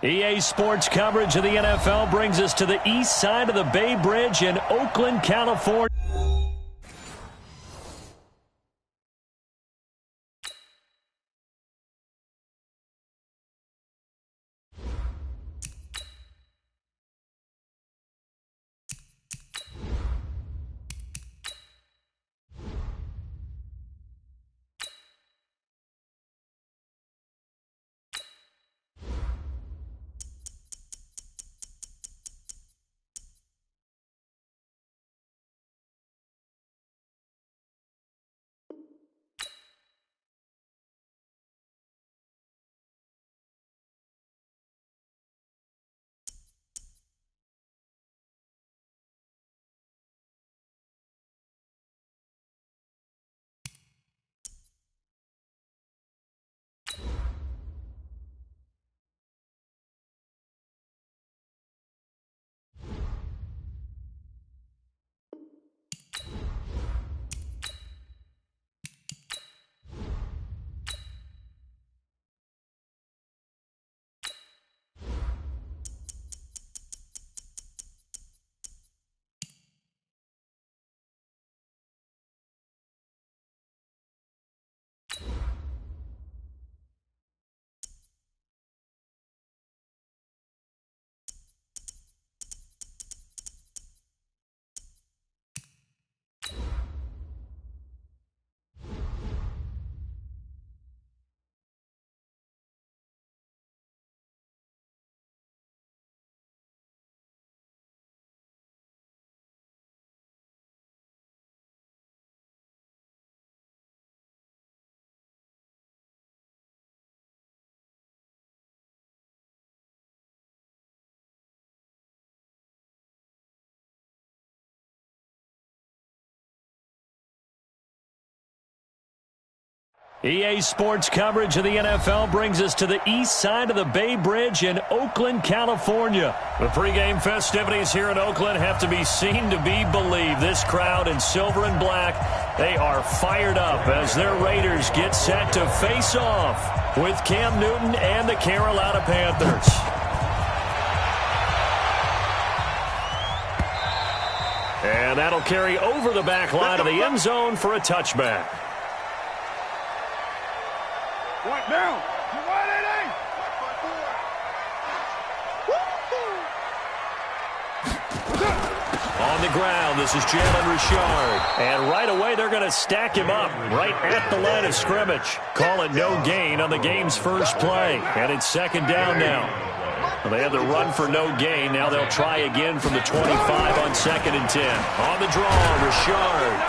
EA Sports coverage of the NFL brings us to the east side of the Bay Bridge in Oakland, California. EA Sports coverage of the NFL brings us to the east side of the Bay Bridge in Oakland, California. The pregame festivities here in Oakland have to be seen to be believed. This crowd in silver and black, they are fired up as their Raiders get set to face off with Cam Newton and the Carolina Panthers. And that'll carry over the back line of the end zone for a touchback. Right down. On the ground, this is Jalen Richard. And right away, they're going to stack him up right at the line of scrimmage. Call it no gain on the game's first play. And it's second down now. Well, they had the run for no gain. Now they'll try again from the 25 on second and 10. On the draw, Richard.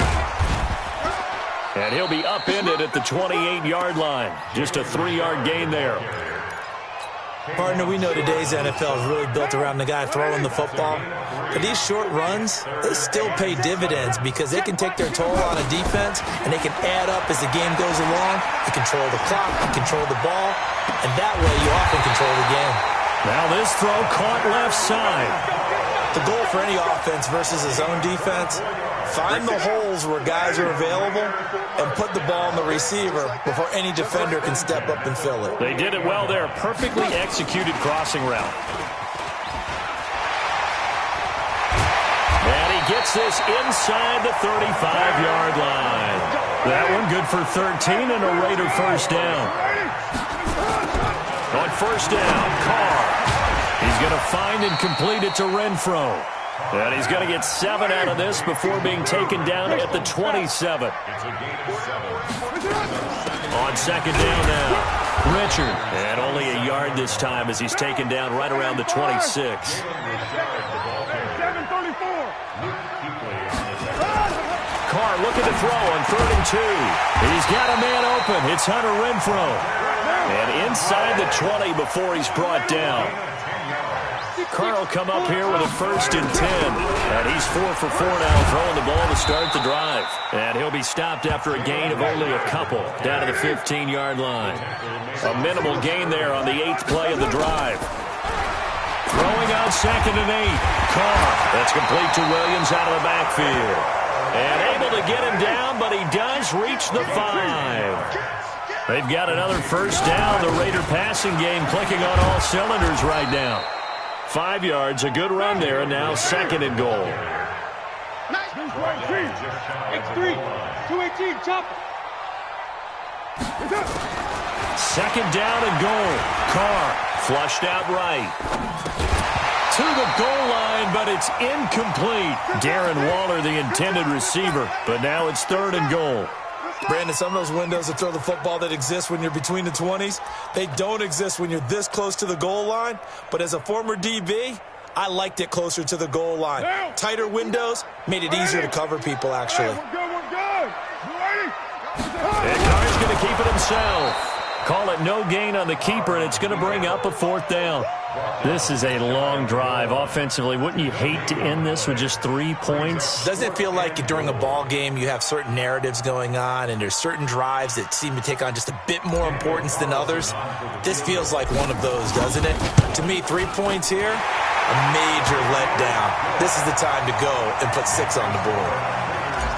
And he'll be upended at the 28-yard line. Just a 3-yard gain there. Partner, we know today's NFL is really built around the guy throwing the football. But these short runs, they still pay dividends because they can take their toll on a defense and they can add up as the game goes along. You control the clock, you control the ball, and that way you often control the game. Now this throw caught left side. The goal for any offense versus his own defense, find the holes where guys are available and put the ball on the receiver before any defender can step up and fill it. They did it well there. Perfectly executed crossing route. And he gets this inside the 35-yard line. That one good for 13 and a Raider first down. On first down, Carr. He's going to find and complete it to Renfro. And he's going to get 7 out of this before being taken down at the 27. On second down now, Richard. And only a yard this time as he's taken down right around the 26. Carr looking to throw on 3rd and 2. He's got a man open. It's Hunter Renfro. And inside the 20 before he's brought down. Carr will come up here with a 1st and 10. And he's 4 for 4 now, throwing the ball to start the drive. And he'll be stopped after a gain of only a couple, down to the 15-yard line. A minimal gain there on the 8th play of the drive. Throwing on 2nd and 8. Carr. That's complete to Williams out of the backfield. And able to get him down, but he does reach the 5. They've got another first down. The Raider passing game clicking on all cylinders right now. 5 yards, a good run there, and now 2nd and goal. X3, 218, chop. 2nd down and goal. Carr flushed out right. To the goal line, but it's incomplete. Darren Waller, the intended receiver, but now it's 3rd and goal. Brandon, some of those windows to throw the football that exist when you're between the 20s, they don't exist when you're this close to the goal line. But as a former DB, I liked it closer to the goal line. Tighter windows made it easier to cover people, actually. We're good. You ready? And Carr's going to keep it himself. Call it no gain on the keeper, and it's going to bring up a 4th down. This is a long drive offensively. Wouldn't you hate to end this with just 3 points? Doesn't it feel like during a ball game you have certain narratives going on and there's certain drives that seem to take on just a bit more importance than others? This feels like one of those, doesn't it? To me, 3 points here, a major letdown. This is the time to go and put 6 on the board.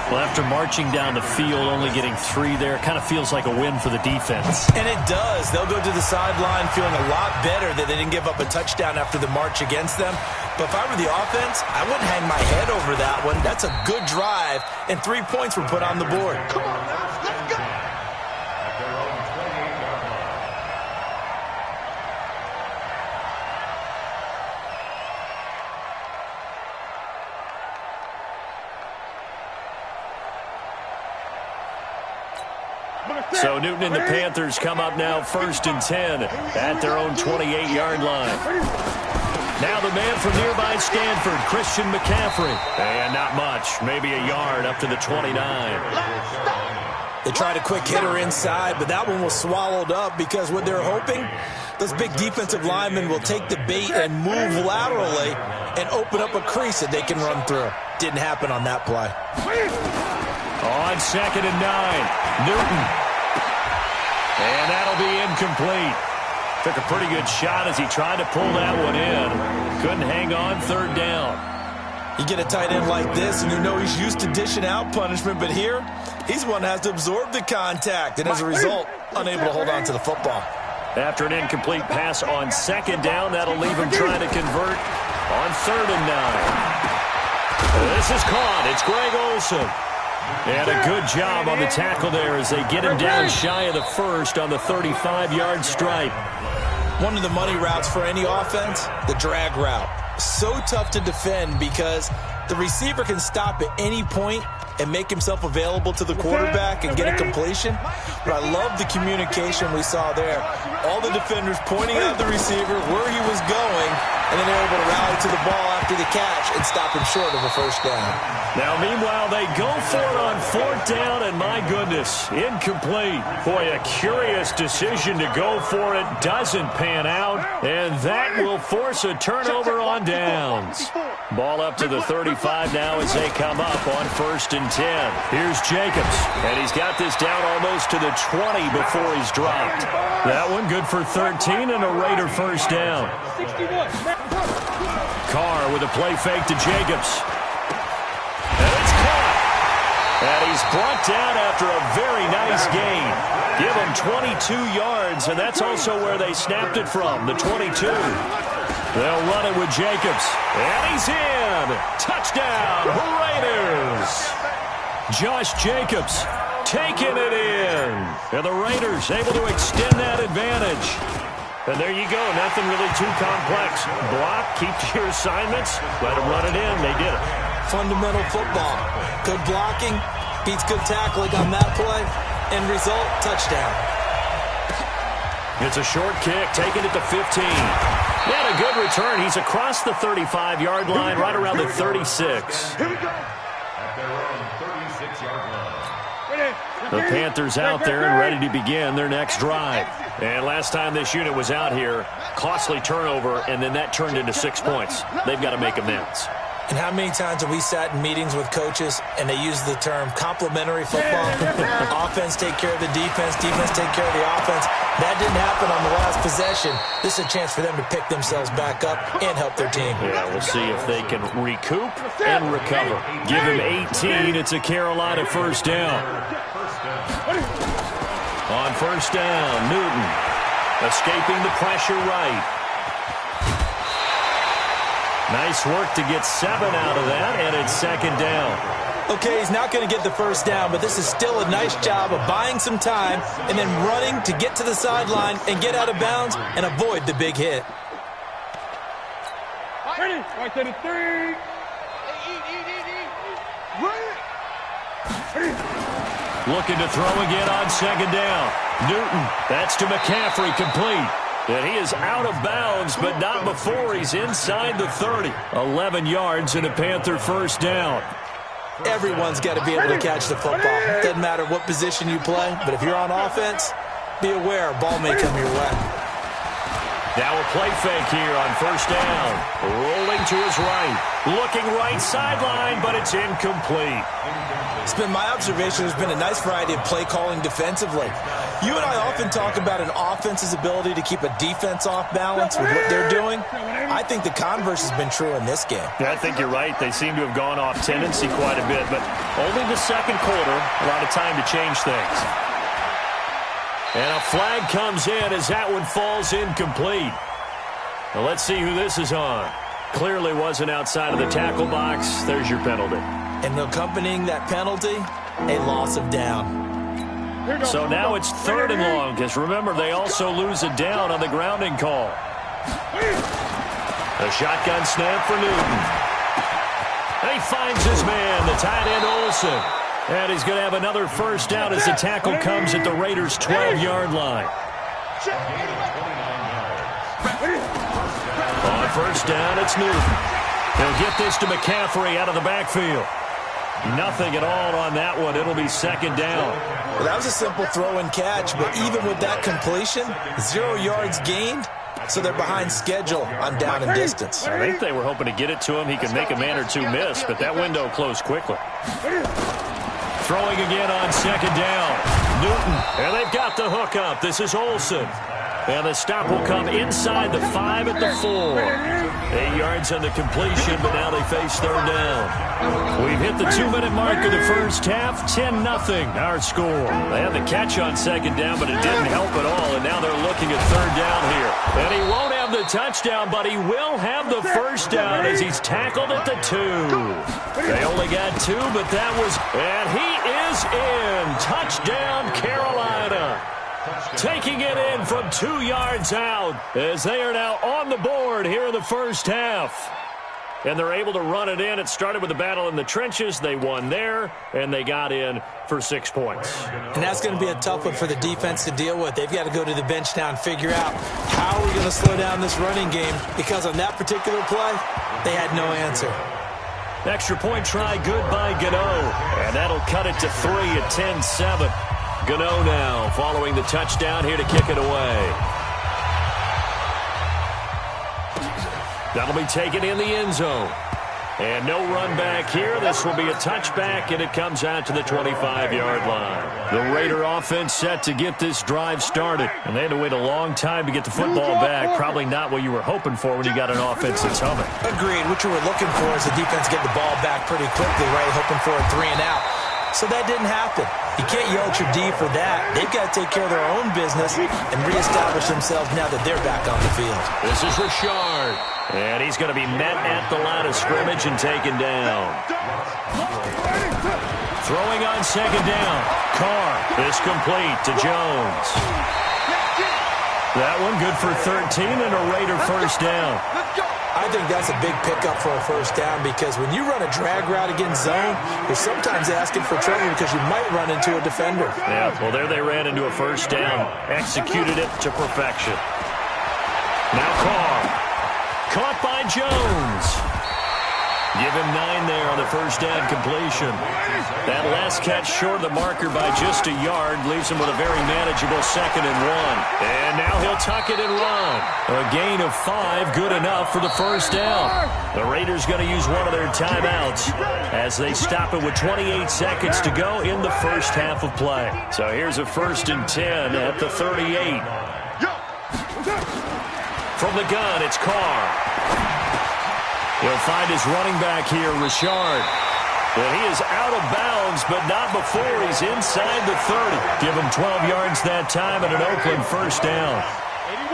Well, after marching down the field, only getting 3 there, kind of feels like a win for the defense. And it does. They'll go to the sideline feeling a lot better that they didn't give up a touchdown after the march against them. But if I were the offense, I wouldn't hang my head over that one. That's a good drive, and 3 points were put on the board. Come on, now. Let's go. So Newton and the Panthers come up now 1st and 10 at their own 28-yard line. Now the man from nearby Stanford, Christian McCaffrey. And not much, maybe a yard up to the 29. They tried a quick hitter inside, but that one was swallowed up because what they're hoping, those big defensive linemen will take the bait and move laterally and open up a crease that they can run through. Didn't happen on that play. On 2nd and 9, Newton. And that'll be incomplete. Took a pretty good shot as he tried to pull that one in. Couldn't hang on 3rd down. You get a tight end like this, and you know he's used to dishing out punishment, but here, he's one that has to absorb the contact, and as a result, unable to hold on to the football. After an incomplete pass on 2nd down, that'll leave him trying to convert on 3rd and 9. This is caught. It's Greg Olsen. And a good job on the tackle there as they get him down shy of the 1st on the 35-yard stripe. One of the money routes for any offense, the drag route. So tough to defend because the receiver can stop at any point and make himself available to the quarterback and get a completion. But I love the communication we saw there. All the defenders pointing out the receiver where he was going, and then they're able to rally to the ball after the catch and stop him short of a 1st down. Now, meanwhile, they go for it on 4th down, and my goodness, incomplete. Boy, a curious decision to go for it. Doesn't pan out, and that will force a turnover on downs. Ball up to the 35 now as they come up on 1st and 10. Here's Jacobs, and he's got this down almost to the 20 before he's dropped. That one good for 13 and a Raider 1st down. Carr with a play fake to Jacobs. And it's caught. And he's brought down after a very nice gain. Give him 22 yards, and that's also where they snapped it from, the 22. They'll run it with Jacobs. And he's in. Touchdown, Raiders. Josh Jacobs taking it in. And the Raiders able to extend that advantage. And there you go. Nothing really too complex. Block, keep to your assignments, let them run it in. They did it. Fundamental football. Good blocking beats good tackling on that play. End result, touchdown. It's a short kick, taking it to 15. And a good return. He's across the 35-yard line, right around the 36. Here we go. The Panthers out there and ready to begin their next drive. And last time this unit was out here, costly turnover, and then that turned into 6 points. They've got to make amends. And how many times have we sat in meetings with coaches and they use the term complementary football? Offense take care of the defense, defense take care of the offense. That didn't happen on the last possession. This is a chance for them to pick themselves back up and help their team. Yeah, we'll see if they can recoup and recover. Give him 18. It's a Carolina 1st down. On first down, Newton escaping the pressure right. Nice work to get 7 out of that, and it's second down. Okay, he's not going to get the first down, but this is still a nice job of buying some time and then running to get to the sideline and get out of bounds and avoid the big hit. Ready? Right to the 3. Looking to throw again on second down. Newton, that's to McCaffrey, complete. And he is out of bounds, but not before he's inside the 30. 11 yards and a Panther first down. Everyone's got to be able to catch the football. Doesn't matter what position you play, but if you're on offense, be aware a ball may come your way. Now a play fake here on first down. Rolling to his right. Looking right sideline, but it's incomplete. It's been my observation there's been a nice variety of play calling defensively. You and I often talk about an offense's ability to keep a defense off balance with what they're doing. I think the converse has been true in this game. Yeah, I think you're right. They seem to have gone off tendency quite a bit, but only the second quarter, a lot of time to change things. And a flag comes in as that one falls incomplete. Now let's see who this is on. Clearly wasn't outside of the tackle box. There's your penalty. And accompanying that penalty, a loss of down. So now it's 3rd and long, because remember, they also lose a down on the grounding call. A shotgun snap for Newton. And he finds his man, the tight end Olsen. And he's going to have another first down as the tackle comes at the Raiders' 12-yard line. On first down, it's Newton. He'll get this to McCaffrey out of the backfield. Nothing at all on that one. It'll be second down. Well, that was a simple throw and catch, but even with that completion, 0 yards gained, so they're behind schedule on down and distance. I think they were hoping to get it to him. He could make a man or two miss, but that window closed quickly. Throwing again on second down. Newton, and they've got the hook up. This is Olsen. And the stop will come inside the 5 at the 4. 8 yards on the completion, but now they face third down. We've hit the 2-minute mark of the first half. 10-0 our score. They had the catch on second down, but it didn't help at all. And now they're looking at third down here. And he won't have the touchdown, but he will have the first down as he's tackled at the 2. They only got 2, but that was... And he is in. Touchdown, Carolina. Taking it in from 2 yards out as they are now on the board here in the first half. And they're able to run it in. It started with a battle in the trenches. They won there, and they got in for 6 points. And that's going to be a tough one for the defense to deal with. They've got to go to the bench now and figure out how are we going to slow down this running game, because on that particular play, they had no answer. Extra point try good by Gano, and that'll cut it to 3 at 10-7. Gano now following the touchdown here to kick it away. That'll be taken in the end zone. And no run back here. This will be a touchback, and it comes out to the 25-yard line. The Raider offense set to get this drive started. And they had to wait a long time to get the football back. Probably not what you were hoping for when you got an offense that's humming. Agreed. What you were looking for is the defense get the ball back pretty quickly, right? Hoping for a 3 and out. So that didn't happen. You can't yell at your D for that. They've got to take care of their own business and reestablish themselves now that they're back on the field. This is Richard. And he's going to be met at the line of scrimmage and taken down. Throwing on second down. Carr is complete to Jones. That one good for 13 and a Raider first down. I think that's a big pickup for a first down, because when you run a drag route against zone, you're sometimes asking for trouble because you might run into a defender. Yeah, well, there they ran into a first down. Executed it to perfection. Now Carr. Caught by Jones. Give him 9 there on the first down completion. That last catch short of the marker by just a yard leaves him with a very manageable 2nd and 1. And now he'll tuck it and run. A gain of 5, good enough for the first down. The Raiders going to use one of their timeouts as they stop it with 28 seconds to go in the first half of play. So here's a 1st and 10 at the 38. From the gun, it's Carr. He'll find his running back here, Richard. But he is out of bounds, but not before he's inside the 30. Give him 12 yards that time and an Oakland first down.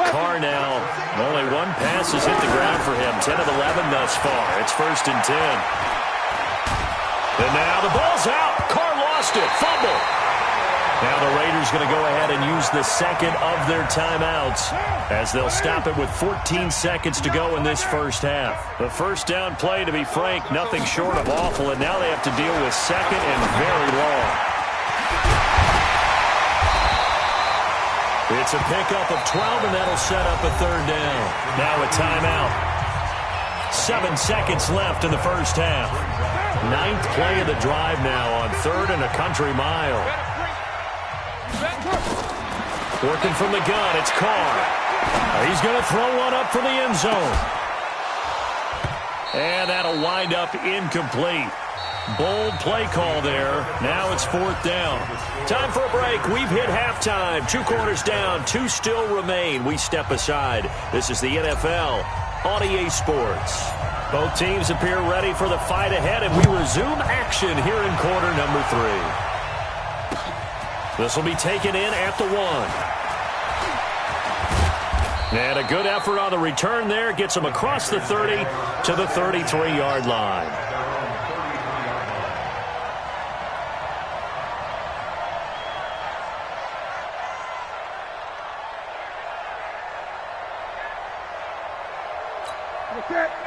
Carr now, only one pass has hit the ground for him. 10 of 11 thus far. It's 1st and 10. And now the ball's out. Carr lost it. Fumble. Now the Raiders going to go ahead and use the second of their timeouts as they'll stop it with 14 seconds to go in this first half. The first down play, to be frank, nothing short of awful, and now they have to deal with second and very long. It's a pickup of 12, and that'll set up a third down. Now a timeout. 7 seconds left in the first half. 9th play of the drive now on 3rd and a country mile. Working from the gun, it's Carr. He's going to throw one up for the end zone. And that'll wind up incomplete. Bold play call there. Now it's 4th down. Time for a break. We've hit halftime. 2 quarters down. 2 still remain. We step aside. This is the NFL on EA Sports. Both teams appear ready for the fight ahead, and we resume action here in quarter number 3. This will be taken in at the 1. And a good effort on the return there. Gets him across the 30 to the 33-yard line.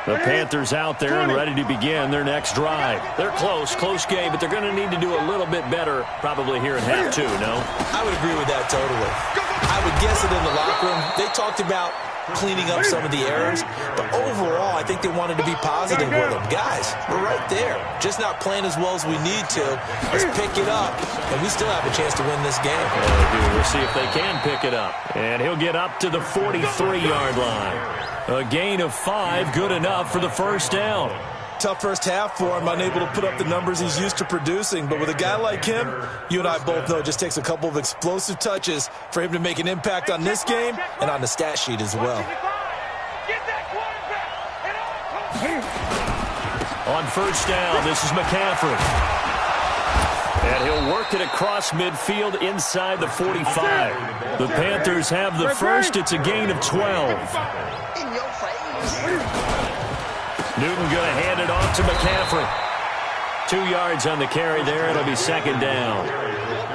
The Panthers out there and ready to begin their next drive. They're close game, but they're going to need to do a little bit better probably here in half 2, no? I would agree with that totally. I would guess it in the locker room. They talked about cleaning up some of the errors, but overall, I think they wanted to be positive with them. Guys, we're right there. Just not playing as well as we need to. Let's pick it up, and we still have a chance to win this game. We'll see if they can pick it up. And he'll get up to the 43-yard line. A gain of 5, good enough for the first down. Tough first half for him, unable to put up the numbers he's used to producing. But with a guy like him, you and I both know it just takes a couple of explosive touches for him to make an impact on this game and on the stat sheet as well. On first down, this is McCaffrey. And he'll work it across midfield inside the 45. The Panthers have the first. It's a gain of 12. Newton going to hand it off to McCaffrey. 2 yards on the carry there. It'll be 2nd down.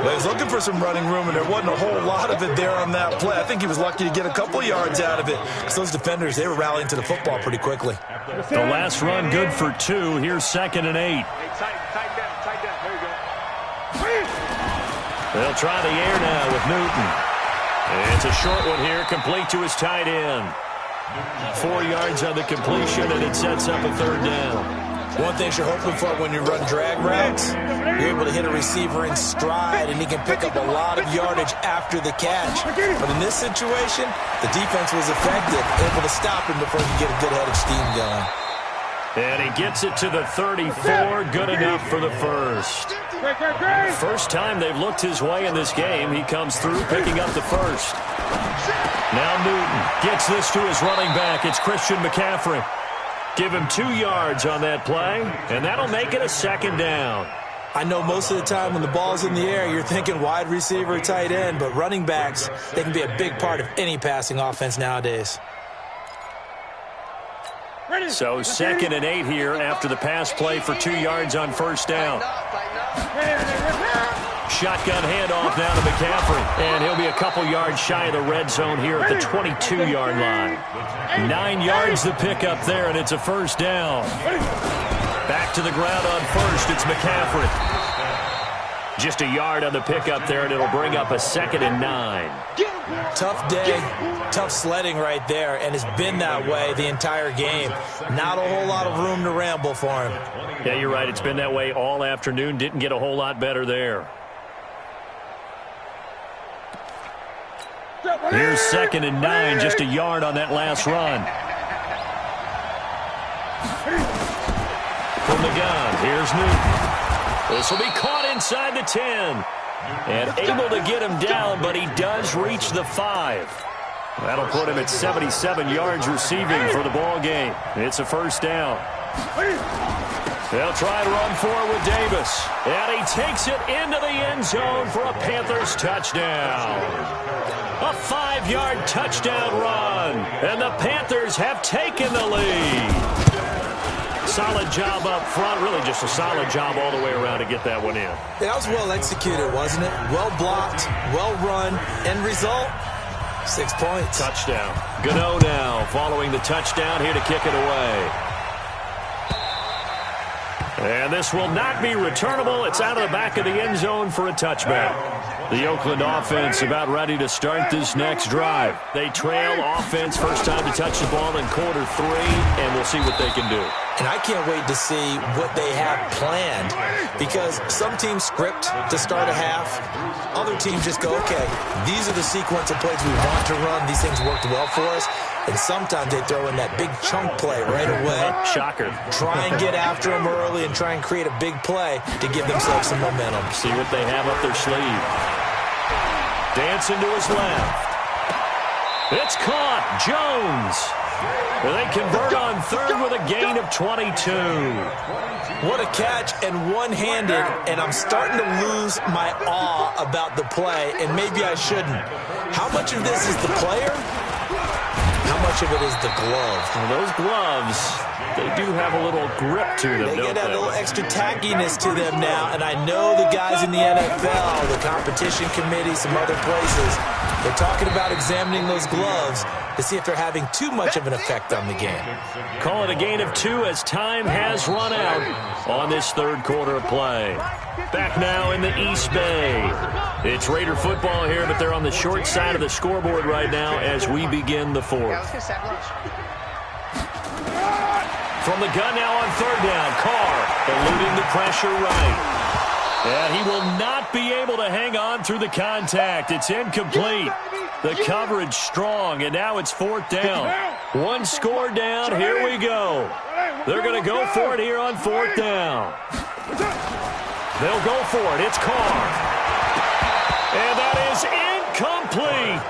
Well, he's looking for some running room, and there wasn't a whole lot of it there on that play. I think he was lucky to get a couple yards out of it because those defenders, they were rallying to the football pretty quickly. The last run good for 2. Here's 2nd and 8. Tight down. There you go. They'll try the air now with Newton. It's a short one here, complete to his tight end. 4 yards on the completion, and it sets up a 3rd down. One thing you're hoping for when you run drag routes, you're able to hit a receiver in stride, and he can pick up a lot of yardage after the catch. But in this situation, the defense was effective, able to stop him before he could get a good head of steam going. And he gets it to the 34, good enough for the first. First time they've looked his way in this game. He comes through picking up the first. Now Newton gets this to his running back. It's Christian McCaffrey. Give him 2 yards on that play, and that'll make it a 2nd down. I know most of the time when the ball's in the air, you're thinking wide receiver, tight end, but running backs, they can be a big part of any passing offense nowadays. So 2nd and 8 here after the pass play for 2 yards on first down. Shotgun handoff now to McCaffrey. And he'll be a couple yards shy of the red zone here at the 22-yard line. 9 yards the pickup there, and it's a first down. Back to the ground on first. It's McCaffrey. Just a yard on the pickup there, and it'll bring up a 2nd and 9. Tough day, tough sledding right there, and it's been that way the entire game. Not a whole lot of room to ramble for him. Yeah, you're right. It's been that way all afternoon. Didn't get a whole lot better there. Here's 2nd and 9, just a yard on that last run. From the gun, here's Newton. This will be caught inside the 10. And able to get him down, but he does reach the 5. That'll put him at 77 yards receiving for the ball game. It's a first down. They'll try to run forward with Davis. And he takes it into the end zone for a Panthers touchdown. A 5-yard touchdown run. And the Panthers have taken the lead. Solid job up front. Really just a solid job all the way around to get that one in. That was well executed, wasn't it? Well blocked, well run. End result, 6 points. Touchdown. Gano now following the touchdown here to kick it away. And this will not be returnable. It's out of the back of the end zone for a touchback. The Oakland offense about ready to start this next drive. They trail offense first time to touch the ball in quarter 3, and we'll see what they can do. And I can't wait to see what they have planned, because some teams script to start a half. Other teams just go, okay, these are the sequence of plays we want to run. These things worked well for us. And sometimes they throw in that big chunk play right away. Shocker. Try and get after them early and try and create a big play to give themselves some momentum. See what they have up their sleeve. Dancing to his left. It's caught. Jones. They convert on third with a gain of 22. What a catch, and one-handed, and I'm starting to lose my awe about the play, and maybe I shouldn't. How much of this is the player? How much of it is the glove? Well, those gloves, they do have a little grip to them, They don't get that they? little extra tackiness to them now, and I know the guys in the NFL, the competition committee, some other places, they're talking about examining those gloves to see if they're having too much of an effect on the game. Call it a gain of 2 as time has run out on this third quarter of play. Back now in the East Bay. It's Raider football here, but they're on the short side of the scoreboard right now as we begin the fourth. From the gun now on third down. Carr eluding the pressure right. And he will not be able to hang on through the contact. It's incomplete. The coverage strong, and now it's fourth down. One score down. Here we go. They're going to go for it here on fourth down. They'll go for it. It's Carr. And that is incomplete.